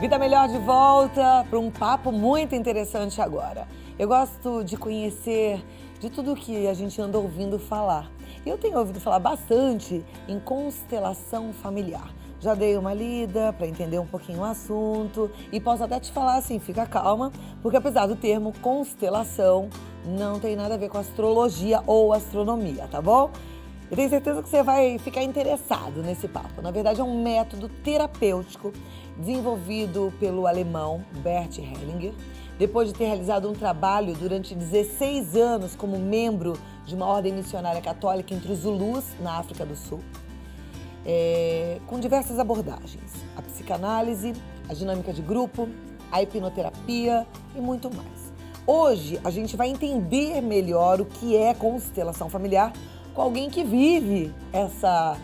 Vida Melhor de volta para um papo muito interessante agora. Eu gosto de conhecer de tudo que a gente anda ouvindo falar. Eu tenho ouvido falar bastante em constelação familiar. Já dei uma lida para entender um pouquinho o assunto e posso até te falar assim, fica calma, porque apesar do termo constelação, não tem nada a ver com astrologia ou astronomia, tá bom? Eu tenho certeza que você vai ficar interessado nesse papo. Na verdade, é um método terapêutico desenvolvido pelo alemão Bert Hellinger, depois de ter realizado um trabalho durante 16 anos como membro de uma ordem missionária católica entre os Zulus, na África do Sul, com diversas abordagens. A psicanálise, a dinâmica de grupo, a hipnoterapia e muito mais. Hoje, a gente vai entender melhor o que é constelação familiar com alguém que vive essa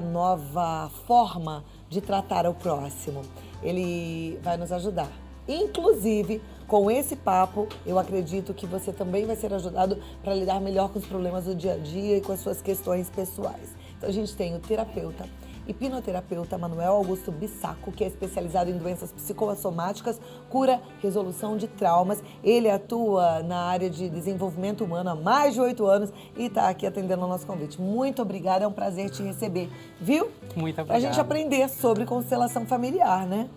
nova forma de tratar o próximo. Ele vai nos ajudar. Inclusive, com esse papo, eu acredito que você também vai ser ajudado para lidar melhor com os problemas do dia a dia e com as suas questões pessoais. Então, a gente tem o terapeuta, hipnoterapeuta Manuel Augusto Bissacco, que é especializado em doenças psicossomáticas, cura, resolução de traumas. Ele atua na área de desenvolvimento humano há mais de 8 anos e está aqui atendendo ao nosso convite. Muito obrigada, é um prazer te receber, viu? Muito obrigado. Para a gente aprender sobre constelação familiar, né?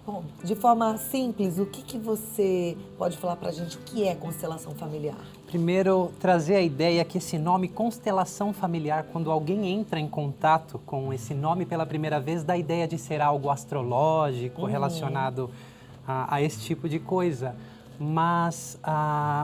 Bom, de forma simples, o que você pode falar para a gente o que é constelação familiar? Primeiro, trazer a ideia que esse nome constelação familiar, quando alguém entra em contato com esse nome pela primeira vez, dá a ideia de ser algo astrológico, relacionado a esse tipo de coisa. Mas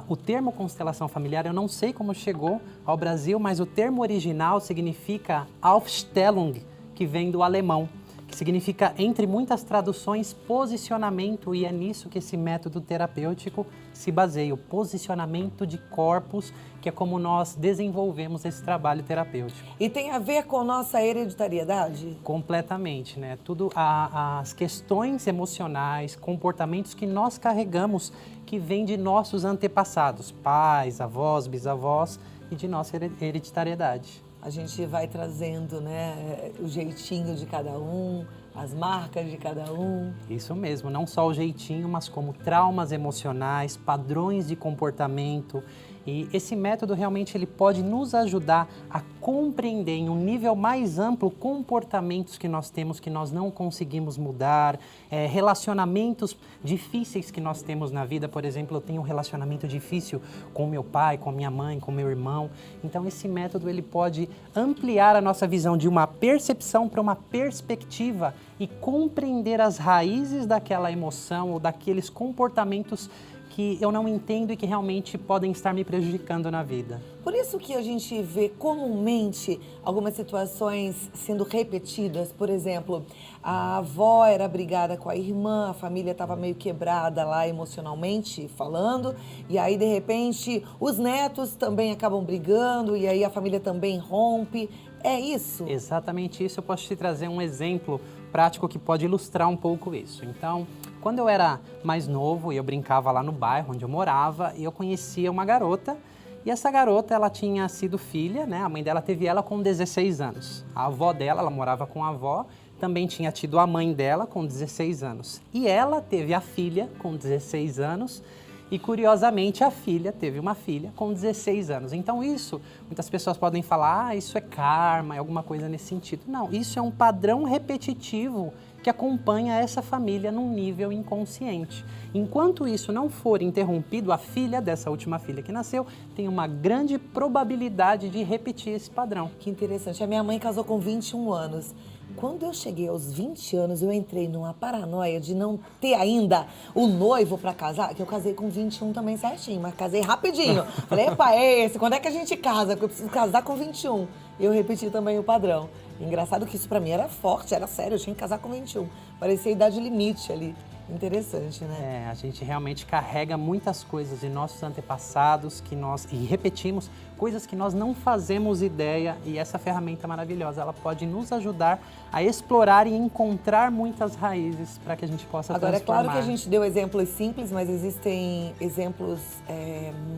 o termo constelação familiar, eu não sei como chegou ao Brasil, mas o termo original significa Aufstellung, que vem do alemão, que significa, entre muitas traduções, posicionamento, e é nisso que esse método terapêutico se baseia, o posicionamento de corpos, que é como nós desenvolvemos esse trabalho terapêutico. E tem a ver com nossa hereditariedade? Completamente, né? Tudo as questões emocionais, comportamentos que nós carregamos, que vêm de nossos antepassados, pais, avós, bisavós, e de nossa hereditariedade. A gente vai trazendo, né, o jeitinho de cada um, as marcas de cada um. Isso mesmo, não só o jeitinho, mas como traumas emocionais, padrões de comportamento. E esse método realmente ele pode nos ajudar a compreender em um nível mais amplo comportamentos que nós temos, que nós não conseguimos mudar, relacionamentos difíceis que nós temos na vida. Por exemplo, eu tenho um relacionamento difícil com meu pai, com minha mãe, com meu irmão. Então esse método ele pode ampliar a nossa visão de uma percepção para uma perspectiva e compreender as raízes daquela emoção ou daqueles comportamentos que eu não entendo e que realmente podem estar me prejudicando na vida. Por isso que a gente vê comumente algumas situações sendo repetidas. Por exemplo, a avó era brigada com a irmã, a família estava meio quebrada lá emocionalmente falando, e aí de repente os netos também acabam brigando e aí a família também rompe. É isso? Exatamente isso. Eu posso te trazer um exemplo prático que pode ilustrar um pouco isso. Então, quando eu era mais novo e eu brincava lá no bairro onde eu morava, e eu conhecia uma garota, e essa garota ela tinha sido filha, né? A mãe dela teve ela com 16 anos. A avó dela, ela morava com a avó, também tinha tido a mãe dela com 16 anos. E ela teve a filha com 16 anos, e curiosamente a filha teve uma filha com 16 anos. Então isso, muitas pessoas podem falar, isso é karma, é alguma coisa nesse sentido. Não, isso é um padrão repetitivo que acompanha essa família num nível inconsciente. Enquanto isso não for interrompido, a filha dessa última filha que nasceu tem uma grande probabilidade de repetir esse padrão. Que interessante. A minha mãe casou com 21 anos. Quando eu cheguei aos 20 anos, eu entrei numa paranoia de não ter ainda o noivo para casar, que eu casei com 21 também certinho, mas casei rapidinho. Falei, epa, é esse, quando é que a gente casa? Porque eu preciso casar com 21. E eu repeti também o padrão. Engraçado que isso pra mim era forte, era sério, eu tinha que casar com 21. Parecia a idade limite ali. Interessante, né? A gente realmente carrega muitas coisas de nossos antepassados e repetimos coisas que nós não fazemos ideia, e essa ferramenta maravilhosa, ela pode nos ajudar a explorar e encontrar muitas raízes para que a gente possa transformar. Agora, é claro que a gente deu exemplos simples, mas existem exemplos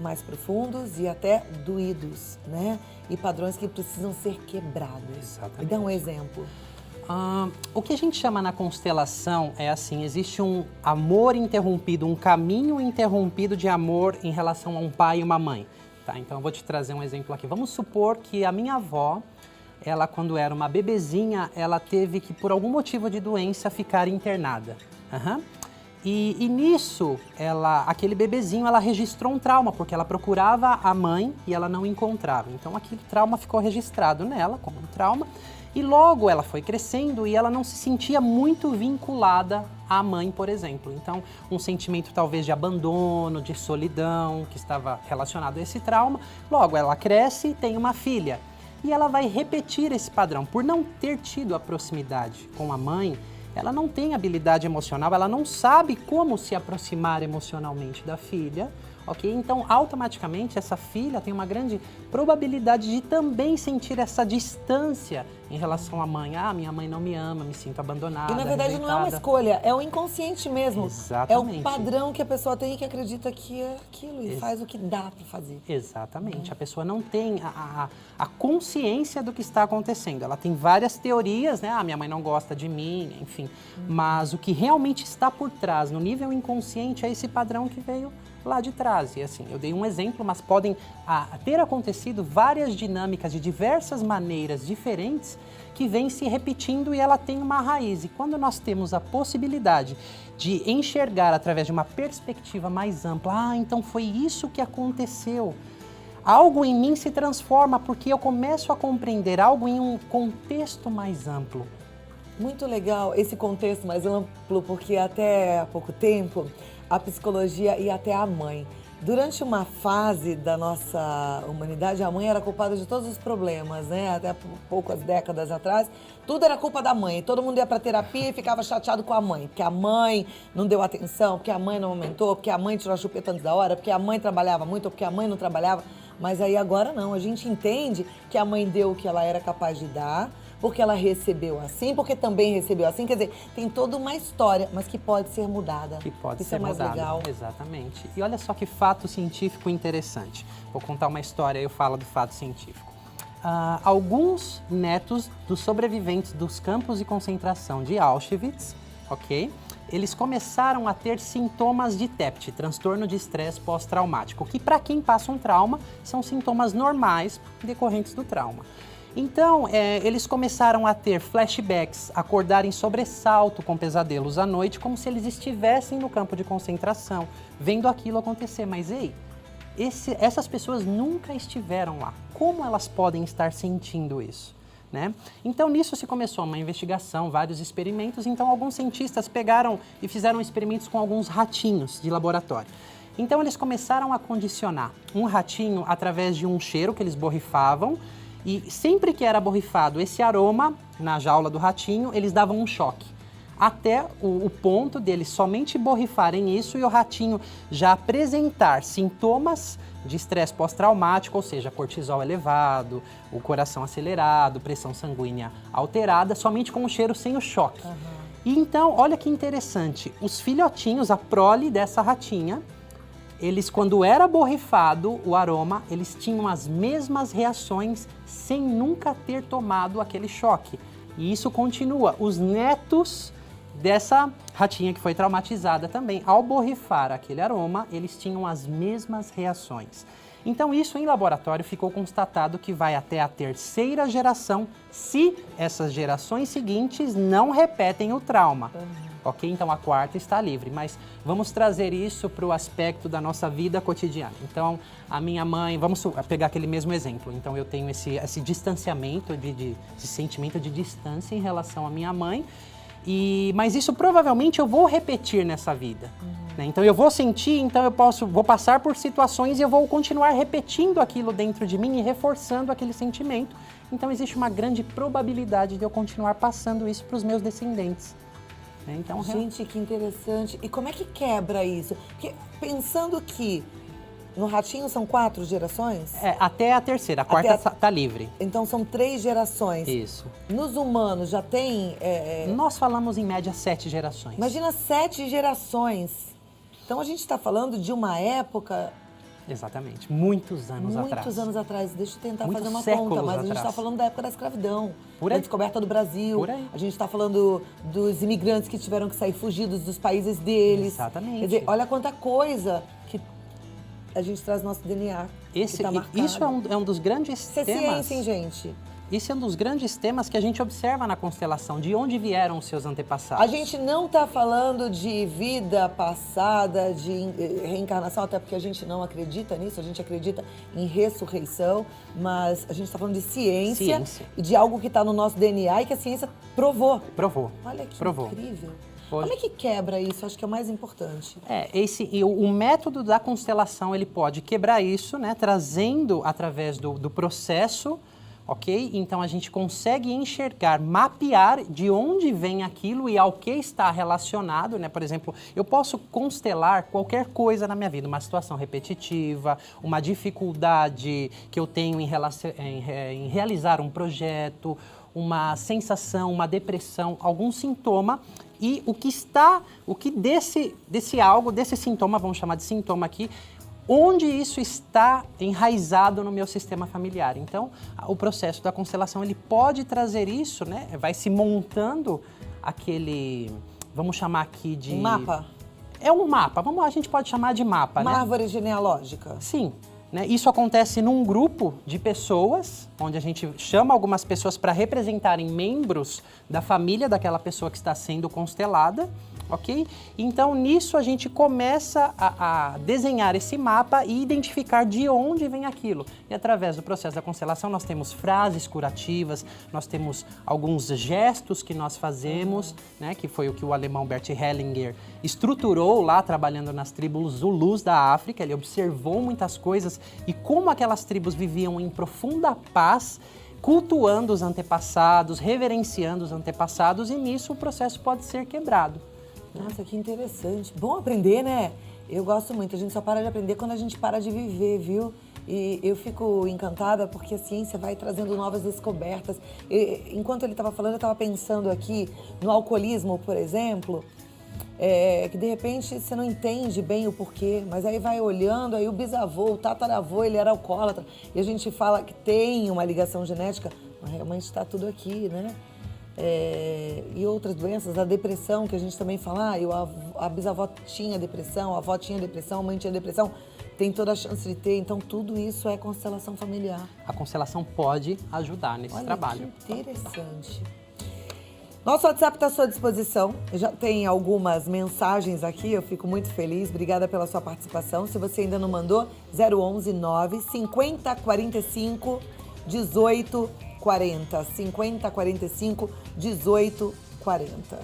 mais profundos e até doídos, né? E padrões que precisam ser quebrados. Exatamente. Me dá um exemplo. O que a gente chama na constelação é assim, existe um amor interrompido, um caminho interrompido de amor em relação a um pai e uma mãe. Tá? Então eu vou te trazer um exemplo aqui. Vamos supor que a minha avó, ela quando era uma bebezinha, ela teve que por algum motivo de doença ficar internada. E nisso, aquele bebezinho, ela registrou um trauma, porque ela procurava a mãe e ela não encontrava. Então aquele trauma ficou registrado nela como um trauma. E logo ela foi crescendo e ela não se sentia muito vinculada à mãe, por exemplo. Então, um sentimento talvez de abandono, de solidão, que estava relacionado a esse trauma. Logo, ela cresce e tem uma filha. E ela vai repetir esse padrão. Por não ter tido a proximidade com a mãe, ela não tem habilidade emocional, ela não sabe como se aproximar emocionalmente da filha. Ok? Então, automaticamente, essa filha tem uma grande probabilidade de também sentir essa distância em relação à mãe. Ah, minha mãe não me ama, me sinto abandonada, E na verdade rejeitada. não é uma escolha, é o inconsciente mesmo. Exatamente. É o padrão que a pessoa tem e que acredita que é aquilo e faz o que dá para fazer. Exatamente. A pessoa não tem a consciência do que está acontecendo. Ela tem várias teorias, né? Ah, minha mãe não gosta de mim, enfim. Mas o que realmente está por trás, no nível inconsciente, é esse padrão que veio lá de trás. E assim, eu dei um exemplo, mas podem ter acontecido várias dinâmicas de diversas maneiras diferentes que vêm se repetindo e ela tem uma raiz. E quando nós temos a possibilidade de enxergar através de uma perspectiva mais ampla, então foi isso que aconteceu. Algo em mim se transforma porque eu começo a compreender algo em um contexto mais amplo. Muito legal esse contexto mais amplo, porque até há pouco tempo a psicologia ia até a mãe. Durante uma fase da nossa humanidade, a mãe era culpada de todos os problemas, né? Até poucas décadas atrás, tudo era culpa da mãe. Todo mundo ia para terapia e ficava chateado com a mãe, porque a mãe não deu atenção, porque a mãe não aumentou, porque a mãe tirou a chupeta antes da hora, porque a mãe trabalhava muito, ou porque a mãe não trabalhava. Mas aí agora não, a gente entende que a mãe deu o que ela era capaz de dar, porque ela recebeu assim, porque também recebeu assim. Quer dizer, tem toda uma história, mas que pode ser mudada. Que pode Isso ser é mais mudado. legal. Exatamente. E olha só que fato científico interessante. Vou contar uma história e eu falo do fato científico. Alguns netos dos sobreviventes dos campos de concentração de Auschwitz, ok? Eles começaram a ter sintomas de TEPT, transtorno de estresse pós-traumático, que para quem passa um trauma são sintomas normais decorrentes do trauma. Então, eles começaram a ter flashbacks, acordar em sobressalto com pesadelos à noite, como se eles estivessem no campo de concentração, vendo aquilo acontecer. Mas, ei, essas pessoas nunca estiveram lá. Como elas podem estar sentindo isso? Né? Então, nisso se começou uma investigação, vários experimentos. Então, alguns cientistas pegaram e fizeram experimentos com alguns ratinhos de laboratório. Então, eles começaram a condicionar um ratinho através de um cheiro que eles borrifavam. E sempre que era borrifado esse aroma na jaula do ratinho, eles davam um choque. Até o ponto deles somente borrifarem isso e o ratinho já apresentar sintomas de estresse pós-traumático, ou seja, cortisol elevado, o coração acelerado, pressão sanguínea alterada, somente com o cheiro sem o choque. E então, olha que interessante, os filhotinhos, a prole dessa ratinha, eles, quando era borrifado o aroma, eles tinham as mesmas reações sem nunca ter tomado aquele choque. E isso continua. Os netos dessa ratinha que foi traumatizada também, ao borrifar aquele aroma, eles tinham as mesmas reações. Então, isso em laboratório ficou constatado que vai até a terceira geração, se essas gerações seguintes não repetem o trauma. Ok? Então, a quarta está livre, mas vamos trazer isso para o aspecto da nossa vida cotidiana. Então, a minha mãe, vamos pegar aquele mesmo exemplo. Então, eu tenho esse distanciamento, esse sentimento de distância em relação à minha mãe, mas isso provavelmente eu vou repetir nessa vida. Né? Então, eu vou sentir, então vou passar por situações e eu vou continuar repetindo aquilo dentro de mim e reforçando aquele sentimento. Então, existe uma grande probabilidade de eu continuar passando isso para os meus descendentes. Então, gente, que interessante. E como é que quebra isso? Porque pensando que no ratinho são 4 gerações? Até a terceira, a quarta está livre. Então são 3 gerações. Isso. Nos humanos já tem... Nós falamos em média 7 gerações. Imagina 7 gerações. Então a gente está falando de uma época Exatamente, muitos anos atrás. Muitos anos atrás. Deixa eu tentar Muitos fazer uma séculos conta, mas a gente atrás. está falando da época da escravidão, Por da aí. descoberta do Brasil. Por aí. A gente está falando dos imigrantes que tiveram que sair fugidos dos países deles. Exatamente. Quer dizer, olha quanta coisa que a gente traz no nosso DNA. Isso é um dos grandes Isso é temas. ciência, hein, gente? Esse é um dos grandes temas que a gente observa na constelação, de onde vieram os seus antepassados. A gente não está falando de vida passada, de reencarnação, até porque a gente não acredita nisso, a gente acredita em ressurreição, mas a gente está falando de ciência e de algo que está no nosso DNA e que a ciência provou. Provou. Olha que Provou. incrível. Hoje. Como é que quebra isso? Acho que é o mais importante. O método da constelação, ele pode quebrar isso, né, trazendo através do processo, ok? Então a gente consegue enxergar, mapear de onde vem aquilo e ao que está relacionado, né? Por exemplo, eu posso constelar qualquer coisa na minha vida, uma situação repetitiva, uma dificuldade que eu tenho em realizar um projeto, uma sensação, uma depressão, algum sintoma. E o que desse sintoma, vamos chamar de sintoma aqui, onde isso está enraizado no meu sistema familiar. Então, o processo da constelação, ele pode trazer isso, né? Vai se montando aquele, vamos chamar aqui de... Um mapa? É um mapa, a gente pode chamar de mapa, né? Uma árvore genealógica? Sim. Né? Isso acontece num grupo de pessoas, onde a gente chama algumas pessoas para representarem membros da família daquela pessoa que está sendo constelada, ok? Então, nisso a gente começa a desenhar esse mapa e identificar de onde vem aquilo. E através do processo da constelação nós temos frases curativas, nós temos alguns gestos que nós fazemos, né? Que foi o que o alemão Bert Hellinger estruturou lá, trabalhando nas tribos Zulus da África. Ele observou muitas coisas e como aquelas tribos viviam em profunda paz, cultuando os antepassados, reverenciando os antepassados, e nisso o processo pode ser quebrado. Nossa, que interessante. Bom aprender, né? Eu gosto muito. A gente só para de aprender quando a gente para de viver, viu? E eu fico encantada porque a ciência vai trazendo novas descobertas. Enquanto ele estava falando, eu estava pensando aqui no alcoolismo, por exemplo, que de repente você não entende bem o porquê, mas aí vai olhando, aí o bisavô, o tataravô, ele era alcoólatra. E a gente fala que tem uma ligação genética, mas realmente está tudo aqui, né? E outras doenças, a depressão, que a gente também fala, a bisavó tinha depressão, a avó tinha depressão, a mãe tinha depressão, tem toda a chance de ter, então tudo isso é constelação familiar. A constelação pode ajudar nesse trabalho. Que interessante. Nosso WhatsApp está à sua disposição, já tem algumas mensagens aqui, eu fico muito feliz, obrigada pela sua participação. Se você ainda não mandou, 011 9 50 45 18 40, 50 45 18 40.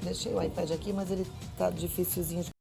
Deixei o iPad aqui, mas ele tá dificilzinho de